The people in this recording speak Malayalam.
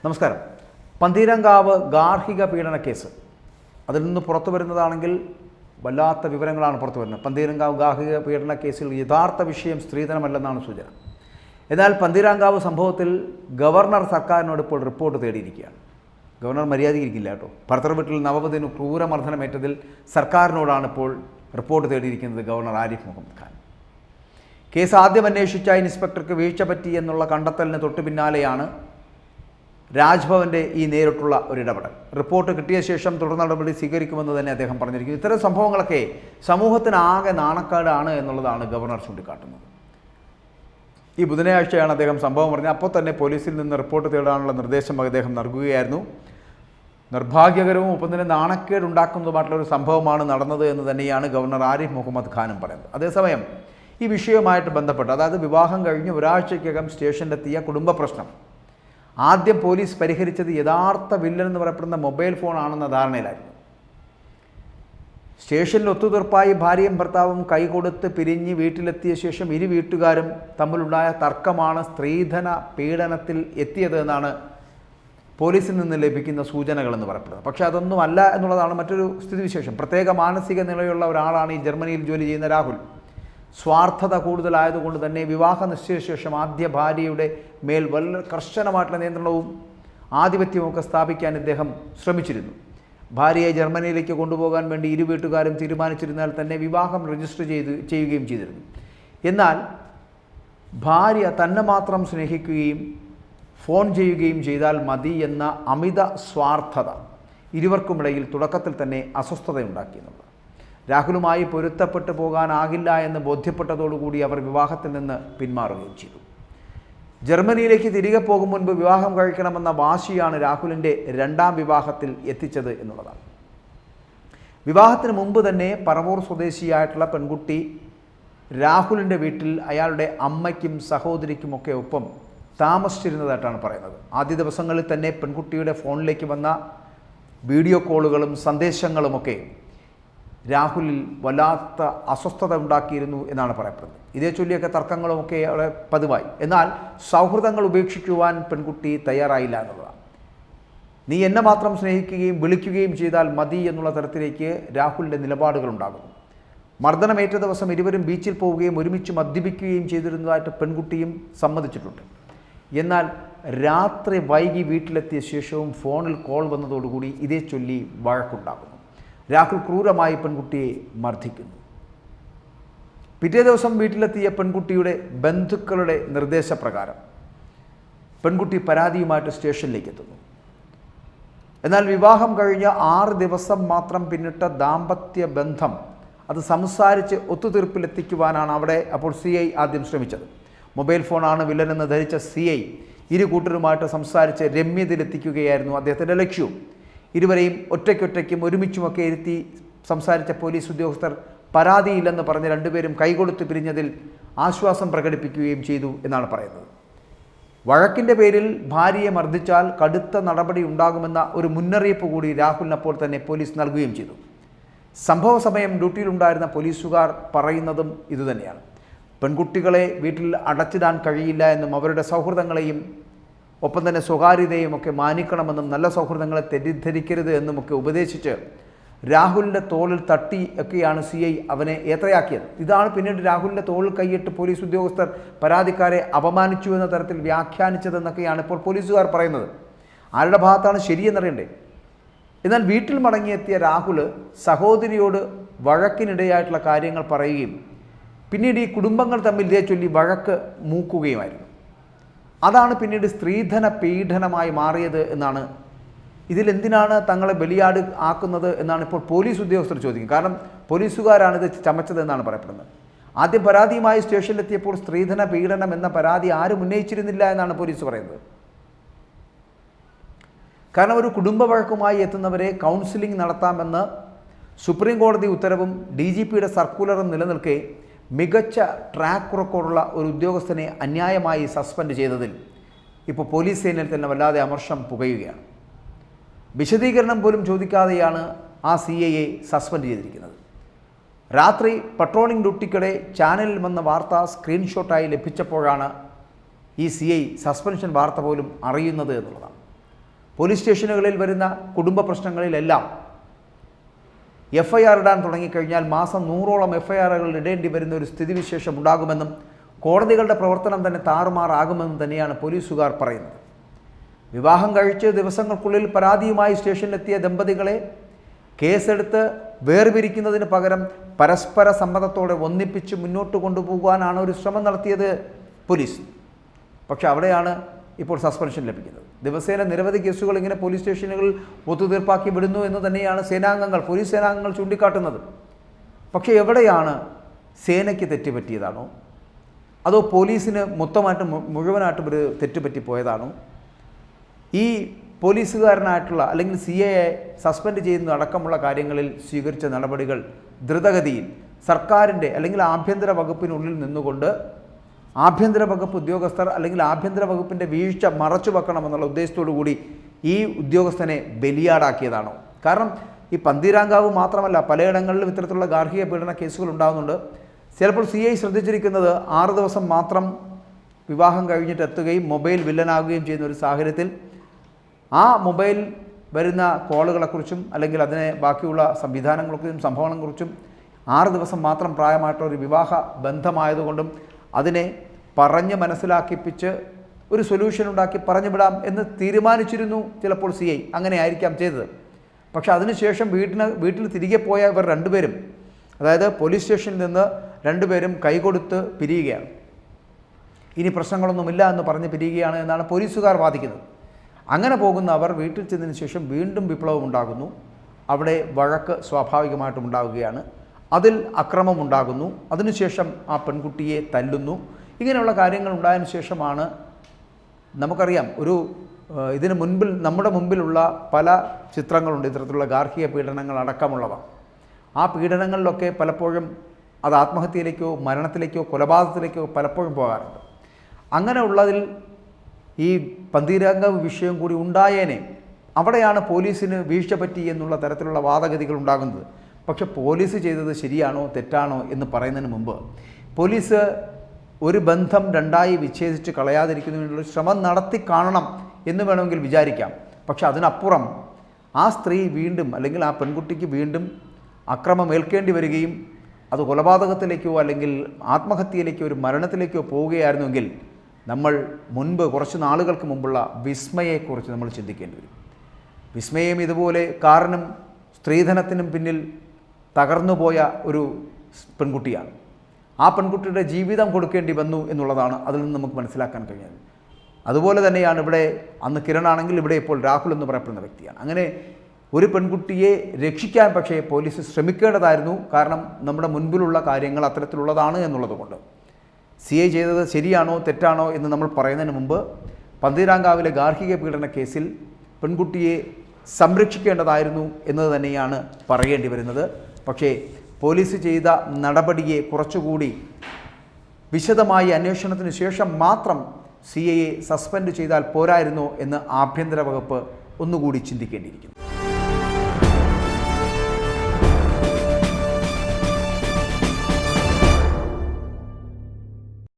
നമസ്കാരം. പന്തീരങ്കാവ് ഗാർഹിക പീഡന കേസ് അതിൽ നിന്ന് പുറത്തു വരുന്നതാണെങ്കിൽ വല്ലാത്ത വിവരങ്ങളാണ് പുറത്തു വരുന്നത്. പന്തീരങ്കാവ് ഗാർഹിക പീഡന കേസിൽ യഥാർത്ഥ വിഷയം സ്ത്രീധനമല്ലെന്നാണ് സൂചന. എന്നാൽ പന്തീരങ്കാവ് സംഭവത്തിൽ ഗവർണർ സർക്കാരിനോട് ഇപ്പോൾ റിപ്പോർട്ട് തേടിയിരിക്കുകയാണ്. ഗവർണർ മര്യാദയിരിക്കില്ല കേട്ടോ. ഭർത്തൃ വീട്ടിൽ നവവധുവിന് ക്രൂരമർദ്ദനമേറ്റതിൽ സർക്കാരിനോടാണ് ഇപ്പോൾ റിപ്പോർട്ട് തേടിയിരിക്കുന്നത് ഗവർണർ ആരിഫ് മുഹമ്മദ് ഖാൻ. കേസ് ആദ്യം അന്വേഷിച്ച ഇൻസ്പെക്ടർക്ക് വീഴ്ച പറ്റി എന്നുള്ള കണ്ടെത്തലിന് തൊട്ടു പിന്നാലെയാണ് രാജ്ഭവൻ്റെ ഈ നേരിട്ടുള്ള ഒരു ഇടപെടൽ. റിപ്പോർട്ട് കിട്ടിയ ശേഷം തുടർ നടപടി സ്വീകരിക്കുമെന്ന് തന്നെ അദ്ദേഹം പറഞ്ഞിരിക്കുന്നു. ഇത്തരം സംഭവങ്ങളൊക്കെ സമൂഹത്തിനാകെ നാണക്കേടാണ് എന്നുള്ളതാണ് ഗവർണർ ചൂണ്ടിക്കാട്ടുന്നത്. ഈ ബുധനാഴ്ചയാണ് അദ്ദേഹം സംഭവം പറഞ്ഞത്. അപ്പോൾ തന്നെ പോലീസിൽ നിന്ന് റിപ്പോർട്ട് തേടാനുള്ള നിർദ്ദേശം അദ്ദേഹം നൽകുകയായിരുന്നു. നിർഭാഗ്യകരവും ഒപ്പം തന്നെ നാണക്കേടുണ്ടാക്കുന്നതുമായിട്ടുള്ളൊരു സംഭവമാണ് നടന്നത് എന്ന് തന്നെയാണ് ഗവർണർ ആരിഫ് മുഹമ്മദ് ഖാനും പറയുന്നത്. അതേസമയം ഈ വിഷയവുമായിട്ട് ബന്ധപ്പെട്ട്, അതായത് വിവാഹം കഴിഞ്ഞ് ഒരാഴ്ചയ്ക്കകം സ്റ്റേഷനിലെത്തിയ കുടുംബ പ്രശ്നം ആദ്യം പോലീസ് പരിഹരിച്ചത് യഥാർത്ഥ വില്ലൻ എന്ന് പറയപ്പെടുന്ന മൊബൈൽ ഫോണാണെന്ന ധാരണയിലായിരുന്നു. സ്റ്റേഷനിൽ ഒത്തുതീർപ്പായി ഭാര്യയും ഭർത്താവും കൈകൊടുത്ത് പിരിഞ്ഞ് വീട്ടിലെത്തിയ ശേഷം ഇരു വീട്ടുകാരും തമ്മിലുണ്ടായ തർക്കമാണ് സ്ത്രീധന പീഡനത്തിൽ എത്തിയത് എന്നാണ് പോലീസിൽ നിന്ന് ലഭിക്കുന്ന സൂചനകളെന്ന് പറയപ്പെടുന്നത്. പക്ഷേ അതൊന്നും അല്ല എന്നുള്ളതാണ് മറ്റൊരു സ്ഥിതിവിശേഷം. പ്രത്യേക മാനസിക നിലയുള്ള ഒരാളാണ് ഈ ജർമ്മനിയിൽ ജോലി ചെയ്യുന്ന രാഹുൽ. സ്വാർത്ഥത കൂടുതലായതുകൊണ്ട് തന്നെ വിവാഹ നിശ്ചയശേഷം ആദ്യ ഭാര്യയുടെ മേൽ വളരെ കർശനമായിട്ടുള്ള നിയന്ത്രണവും ആധിപത്യവുമൊക്കെ സ്ഥാപിക്കാൻ ഇദ്ദേഹം ശ്രമിച്ചിരുന്നു. ഭാര്യയെ ജർമ്മനിയിലേക്ക് കൊണ്ടുപോകാൻ വേണ്ടി ഇരു വീട്ടുകാരും തീരുമാനിച്ചിരുന്നാൽ തന്നെ വിവാഹം രജിസ്റ്റർ ചെയ്യുകയും ചെയ്തിരുന്നു. എന്നാൽ ഭാര്യ തന്നെ മാത്രം സ്നേഹിക്കുകയും ഫോൺ ചെയ്യുകയും ചെയ്താൽ മതി എന്ന അമിത സ്വാർത്ഥത ഇരുവർക്കുമിടയിൽ തുടക്കത്തിൽ തന്നെ അസ്വസ്ഥതയുണ്ടാക്കിയെന്നുള്ളത്. രാഹുലുമായി പൊരുത്തപ്പെട്ടു പോകാനാകില്ല എന്ന് ബോധ്യപ്പെട്ടതോടുകൂടി അവർ വിവാഹത്തിൽ നിന്ന് പിന്മാറുകയും ചെയ്തു. ജർമ്മനിയിലേക്ക് തിരികെ പോകും മുൻപ് വിവാഹം കഴിക്കണമെന്ന വാശിയാണ് രാഹുലിൻ്റെ രണ്ടാം വിവാഹത്തിൽ എത്തിച്ചത് എന്നുള്ളതാണ്. വിവാഹത്തിന് മുമ്പ് തന്നെ പറവൂർ സ്വദേശിയായിട്ടുള്ള പെൺകുട്ടി രാഹുലിൻ്റെ വീട്ടിൽ അയാളുടെ അമ്മയ്ക്കും സഹോദരിക്കുമൊക്കെ ഒപ്പം താമസിച്ചിരുന്നതായിട്ടാണ് പറയുന്നത്. ആദ്യ ദിവസങ്ങളിൽ തന്നെ പെൺകുട്ടിയുടെ ഫോണിലേക്ക് വന്ന വീഡിയോ കോളുകളും സന്ദേശങ്ങളുമൊക്കെ രാഹുലിൽ വല്ലാത്ത അസ്വസ്ഥത ഉണ്ടാക്കിയിരുന്നു എന്നാണ് പറയപ്പെടുന്നത്. ഇതേ ചൊല്ലിയൊക്കെ തർക്കങ്ങളുമൊക്കെ അവിടെ പതിവായി. എന്നാൽ സൗഹൃദങ്ങൾ ഉപേക്ഷിക്കുവാൻ പെൺകുട്ടി തയ്യാറായില്ല എന്നുള്ളതാണ്. നീ എന്നെ മാത്രം സ്നേഹിക്കുകയും വിളിക്കുകയും ചെയ്താൽ മതി എന്നുള്ള തരത്തിലേക്ക് രാഹുലിൻ്റെ നിലപാടുകളുണ്ടാകുന്നു. മർദ്ദനമേറ്റ ദിവസം ഇരുവരും ബീച്ചിൽ പോവുകയും ഒരുമിച്ച് മദ്യപിക്കുകയും ചെയ്തിരുന്നതായിട്ട് പെൺകുട്ടിയും സമ്മതിച്ചിട്ടുണ്ട്. എന്നാൽ രാത്രി വൈകി വീട്ടിലെത്തിയ ശേഷവും ഫോണിൽ കോൾ വന്നതോടുകൂടി ഇതേ ചൊല്ലി വഴക്കുണ്ടാകുന്നു. രാഹുൽ ക്രൂരമായി പെൺകുട്ടിയെ മർദ്ദിക്കുന്നു. പിറ്റേ ദിവസം വീട്ടിലെത്തിയ പെൺകുട്ടിയുടെ ബന്ധുക്കളുടെ നിർദ്ദേശപ്രകാരം പെൺകുട്ടി പരാതിയുമായിട്ട് സ്റ്റേഷനിലേക്ക് എത്തുന്നു. എന്നാൽ വിവാഹം കഴിഞ്ഞ 6 ദിവസം മാത്രം പിന്നിട്ട ദാമ്പത്യ ബന്ധം അത് സംസാരിച്ച് ഒത്തുതീർപ്പിലെത്തിക്കുവാനാണ് അവിടെ അപ്പോൾ CI ആദ്യം ശ്രമിച്ചത്. മൊബൈൽ ഫോണാണ് വില്ലനെന്ന് ധരിച്ച CI ഇരു കൂട്ടരുമായിട്ട് സംസാരിച്ച് രമ്യതയിലെത്തിക്കുകയായിരുന്നു അദ്ദേഹത്തിൻ്റെ ലക്ഷ്യവും. ഇരുവരെയും ഒറ്റയ്ക്കൊറ്റയ്ക്കും ഒരുമിച്ചുമൊക്കെ ഇരുത്തി സംസാരിച്ച പോലീസ് ഉദ്യോഗസ്ഥർ പരാതിയില്ലെന്ന് പറഞ്ഞ് രണ്ടുപേരും കൈകൊടുത്ത് പിരിഞ്ഞതിൽ ആശ്വാസം പ്രകടിപ്പിക്കുകയും ചെയ്തു എന്നാണ് പറയുന്നത്. വഴക്കിൻ്റെ പേരിൽ ഭാര്യയെ മർദ്ദിച്ചാൽ കടുത്ത നടപടി ഉണ്ടാകുമെന്ന ഒരു മുന്നറിയിപ്പ് കൂടി രാഹുലിനപ്പോൾ തന്നെ പോലീസ് നൽകുകയും ചെയ്തു. സംഭവ സമയം ഡ്യൂട്ടിയിലുണ്ടായിരുന്ന പോലീസുകാർ പറയുന്നതും ഇതുതന്നെയാണ്. പെൺകുട്ടികളെ വീട്ടിൽ അടച്ചിടാൻ കഴിയില്ല എന്നും അവരുടെ സൗഹൃദങ്ങളെയും ഒപ്പം തന്നെ സ്വകാര്യതയും ഒക്കെ മാനിക്കണമെന്നും നല്ല സൗഹൃദങ്ങളെ തെറ്റിദ്ധരിക്കരുത് എന്നുമൊക്കെ ഉപദേശിച്ച് രാഹുലിൻ്റെ തോളിൽ തട്ടി ഒക്കെയാണ് CI അവനെ യാത്രയാക്കിയത്. ഇതാണ് പിന്നീട് രാഹുലിൻ്റെ തോളിൽ കൈയിട്ട് പോലീസ് ഉദ്യോഗസ്ഥർ പരാതിക്കാരെ അപമാനിച്ചു എന്ന തരത്തിൽ വ്യാഖ്യാനിച്ചതെന്നൊക്കെയാണ് ഇപ്പോൾ പോലീസുകാർ പറയുന്നത്. ആരുടെ ഭാഗത്താണ് ശരിയെന്നറിയണ്ടേ? എന്നാൽ വീട്ടിൽ മടങ്ങിയെത്തിയ രാഹുൽ സഹോദരിയോട് വഴക്കിനിടയായിട്ടുള്ള കാര്യങ്ങൾ പറയുകയും പിന്നീട് ഈ കുടുംബങ്ങൾ തമ്മിൽ ഇതേ ചൊല്ലി വഴക്ക് മൂക്കുകയുമായിരുന്നു. അതാണ് പിന്നീട് സ്ത്രീധന പീഡനമായി മാറിയത് എന്നാണ്. ഇതിലെന്തിനാണ് തങ്ങളെ ബലിയാട് ആക്കുന്നത് എന്നാണ് ഇപ്പോൾ പോലീസ് ഉദ്യോഗസ്ഥർ ചോദിക്കുന്നത്. കാരണം പോലീസുകാരാണിത് ചമച്ചത് എന്നാണ് പറയപ്പെടുന്നത്. ആദ്യം പരാതിയുമായി സ്റ്റേഷനിലെത്തിയപ്പോൾ സ്ത്രീധന പീഡനം എന്ന പരാതി ആരും ഉന്നയിച്ചിരുന്നില്ല എന്നാണ് പോലീസ് പറയുന്നത്. കാരണം ഒരു കുടുംബ വഴക്കുമായി എത്തുന്നവരെ കൗൺസിലിംഗ് നടത്താമെന്ന് സുപ്രീം കോടതി ഉത്തരവും DGPയുടെ സർക്കുലറും നിലനിൽക്കെ മികച്ച ട്രാക്ക് റെക്കോർഡുള്ള ഒരു ഉദ്യോഗസ്ഥനെ അന്യായമായി സസ്പെൻഡ് ചെയ്തതിൽ ഇപ്പോൾ പോലീസ് സേനയിൽ തന്നെ വല്ലാതെ അമർഷം പുകയുകയാണ്. വിശദീകരണം പോലും ചോദിക്കാതെയാണ് ആ CIയെ സസ്പെൻഡ് ചെയ്തിരിക്കുന്നത്. രാത്രി പട്രോളിംഗ് ഡ്യൂട്ടിക്കിടെ ചാനലിൽ വന്ന വാർത്ത സ്ക്രീൻഷോട്ടായി ലഭിച്ചപ്പോഴാണ് ഈ CI സസ്പെൻഷൻ വാർത്ത പോലും അറിയുന്നത് എന്നുള്ളതാണ്. പോലീസ് സ്റ്റേഷനുകളിൽ വരുന്ന കുടുംബ പ്രശ്നങ്ങളിലെല്ലാം FIR ഇടാൻ തുടങ്ങിക്കഴിഞ്ഞാൽ മാസം 100ഓളം FIRകൾ ഇടേണ്ടി വരുന്ന ഒരു സ്ഥിതിവിശേഷം ഉണ്ടാകുമെന്നും കോടതികളുടെ പ്രവർത്തനം തന്നെ താറുമാറാകുമെന്നും തന്നെയാണ് പോലീസുകാർ പറയുന്നത്. വിവാഹം കഴിച്ച് ദിവസങ്ങൾക്കുള്ളിൽ പരാതിയുമായി സ്റ്റേഷനിലെത്തിയ ദമ്പതികളെ കേസെടുത്ത് വേർപിരിക്കുന്നതിന് പകരം പരസ്പര സമ്മതത്തോടെ ഒന്നിപ്പിച്ച് മുന്നോട്ട് കൊണ്ടുപോകാനാണ് ഒരു ശ്രമം നടത്തിയത് പോലീസ്. പക്ഷെ അവിടെയാണ് ഇപ്പോൾ സസ്പെൻഷൻ ലഭിക്കുന്നത്. ദിവസേന നിരവധി കേസുകൾ ഇങ്ങനെ പോലീസ് സ്റ്റേഷനുകളിൽ ഒത്തുതീർപ്പാക്കി വിടുന്നു എന്ന് തന്നെയാണ് പോലീസ് സേനാംഗങ്ങൾ ചൂണ്ടിക്കാട്ടുന്നത്. പക്ഷേ എവിടെയാണ് സേനയ്ക്ക് തെറ്റുപറ്റിയതാണോ അതോ പോലീസിന് മുഴുവനായിട്ടും ഒരു തെറ്റുപറ്റിപ്പോയതാണോ? ഈ പോലീസുകാരനായിട്ടുള്ള അല്ലെങ്കിൽ CA സസ്പെൻഡ് ചെയ്യുന്ന അടക്കമുള്ള കാര്യങ്ങളിൽ സ്വീകരിച്ച നടപടികൾ ദ്രുതഗതിയിൽ സർക്കാരിൻ്റെ അല്ലെങ്കിൽ ആഭ്യന്തര വകുപ്പിനുള്ളിൽ നിന്നുകൊണ്ട് ആഭ്യന്തര വകുപ്പ് ഉദ്യോഗസ്ഥർ അല്ലെങ്കിൽ ആഭ്യന്തര വകുപ്പിൻ്റെ വീഴ്ച മറച്ചു വെക്കണമെന്നുള്ള ഉദ്ദേശത്തോടു കൂടി ഈ ഉദ്യോഗസ്ഥനെ ബലിയാടാക്കിയതാണോ? കാരണം ഈ പന്തീരാങ്കാവ് മാത്രമല്ല, പലയിടങ്ങളിലും ഇത്തരത്തിലുള്ള ഗാർഹിക പീഡന കേസുകൾ ഉണ്ടാകുന്നുണ്ട്. ചിലപ്പോൾ CI ശ്രദ്ധിച്ചിരിക്കുന്നത് 6 ദിവസം മാത്രം വിവാഹം കഴിഞ്ഞിട്ട് എത്തുകയും മൊബൈൽ വില്ലനാകുകയും ചെയ്യുന്ന ഒരു സാഹചര്യത്തിൽ ആ മൊബൈൽ വരുന്ന കോളുകളെക്കുറിച്ചും അല്ലെങ്കിൽ അതിനെ ബാക്കിയുള്ള സംവിധാനങ്ങളെക്കുറിച്ചും സംഭവങ്ങളെക്കുറിച്ചും 6 ദിവസം മാത്രം പ്രായമായിട്ടുള്ള ഒരു വിവാഹ ബന്ധമായതുകൊണ്ടും അതിനെ പറഞ്ഞ് മനസ്സിലാക്കിപ്പിച്ച് ഒരു സൊല്യൂഷൻ ഉണ്ടാക്കി പറഞ്ഞു വിടാം എന്ന് തീരുമാനിച്ചിരുന്നു ചിലപ്പോൾ CI. അങ്ങനെ ആയിരിക്കാം ചെയ്തത്. പക്ഷെ അതിനുശേഷം വീട്ടിൽ തിരികെ പോയ ഇവർ രണ്ടുപേരും, അതായത് പോലീസ് സ്റ്റേഷനിൽ നിന്ന് രണ്ടുപേരും കൈകൊടുത്ത് പിരിയുകയാണ്. ഇനി പ്രശ്നങ്ങളൊന്നുമില്ല എന്ന് പറഞ്ഞ് പിരിയുകയാണ് എന്നാണ് പോലീസുകാർ വാദിക്കുന്നത്. അങ്ങനെ പോകുന്ന അവർ വീട്ടിൽ ചെന്നതിന് ശേഷം വീണ്ടും വിപ്ലവം ഉണ്ടാകുന്നു. അവിടെ വഴക്ക് സ്വാഭാവികമായിട്ടും ഉണ്ടാകുകയാണ്. അതിൽ അക്രമം ഉണ്ടാകുന്നു. അതിനുശേഷം ആ പെൺകുട്ടിയെ തല്ലുന്നു. ഇങ്ങനെയുള്ള കാര്യങ്ങൾ ഉണ്ടായതിനു ശേഷമാണ് നമുക്കറിയാം ഇതിന് മുൻപിൽ നമ്മുടെ മുമ്പിലുള്ള പല ചിത്രങ്ങളുണ്ട് ഇത്തരത്തിലുള്ള ഗാർഹിക പീഡനങ്ങൾ അടക്കമുള്ളവ. ആ പീഡനങ്ങളിലൊക്കെ പലപ്പോഴും അത് ആത്മഹത്യയിലേക്കോ മരണത്തിലേക്കോ കൊലപാതകത്തിലേക്കോ പലപ്പോഴും പോകാറുണ്ട്. അങ്ങനെ ഉള്ളതിൽ ഈ പന്തീരാങ്കാവ് വിഷയം കൂടി ഉണ്ടായേനെ. അവിടെയാണ് പോലീസിന് വീഴ്ച പറ്റി എന്നുള്ള തരത്തിലുള്ള വാദഗതികൾ ഉണ്ടാകുന്നത്. പക്ഷെ പോലീസ് ചെയ്തത് ശരിയാണോ തെറ്റാണോ എന്ന് പറയുന്നതിന് മുമ്പ് പോലീസ് ഒരു ബന്ധം രണ്ടായി വിച്ഛേദിച്ച് കളയാതിരിക്കുന്നതിനുള്ള ശ്രമം നടത്തി കാണണം എന്ന് വേണമെങ്കിൽ വിചാരിക്കാം. പക്ഷെ അതിനപ്പുറം ആ സ്ത്രീ വീണ്ടും അല്ലെങ്കിൽ ആ പെൺകുട്ടിക്ക് വീണ്ടും അക്രമം ഏൽക്കേണ്ടി വരികയും അത് കൊലപാതകത്തിലേക്കോ അല്ലെങ്കിൽ ആത്മഹത്യയിലേക്കോ ഒരു മരണത്തിലേക്കോ പോവുകയായിരുന്നുവെങ്കിൽ നമ്മൾ കുറച്ച് നാളുകൾക്ക് മുമ്പുള്ള വിസ്മയെക്കുറിച്ച് നമ്മൾ ചിന്തിക്കേണ്ടി വരും. വിസ്മയം ഇതുപോലെ കാറിനും സ്ത്രീധനത്തിനും പിന്നിൽ തകർന്നുപോയ ഒരു പെൺകുട്ടിയാണ്. ആ പെൺകുട്ടിയുടെ ജീവിതം കൊടുക്കേണ്ടി വന്നു എന്നുള്ളതാണ് അതിൽ നിന്ന് നമുക്ക് മനസ്സിലാക്കാൻ കഴിയുന്നത്. അതുപോലെ തന്നെയാണ് ഇവിടെ അന്ന് കിരണാണെങ്കിൽ ഇവിടെ ഇപ്പോൾ രാഹുൽ എന്ന് പറയപ്പെടുന്ന വ്യക്തിയാണ്. അങ്ങനെ ഒരു പെൺകുട്ടിയെ രക്ഷിക്കാൻ പക്ഷേ പോലീസ് ശ്രമിക്കേണ്ടതായിരുന്നു. കാരണം നമ്മുടെ മുൻപിലുള്ള കാര്യങ്ങൾ അത്തരത്തിലുള്ളതാണ് എന്നുള്ളതുകൊണ്ട്. CI ചെയ്തത് ശരിയാണോ തെറ്റാണോ എന്ന് നമ്മൾ പറയുന്നതിന് മുമ്പ് പന്തീരാങ്കാവിലെ ഗാർഹിക പീഡന കേസിൽ പെൺകുട്ടിയെ സംരക്ഷിക്കേണ്ടതായിരുന്നു എന്നത് തന്നെയാണ് പറയേണ്ടി വരുന്നത്. പക്ഷേ പോലീസ് ചെയ്ത നടപടിയെ കുറച്ചുകൂടി വിശദമായി അന്വേഷണത്തിന് ശേഷം മാത്രം CIയെ സസ്പെൻഡ് ചെയ്താൽ പോരായിരുന്നോ എന്ന് ആഭ്യന്തര വകുപ്പ് ഒന്നുകൂടി ചിന്തിക്കേണ്ടിയിരിക്കുന്നു.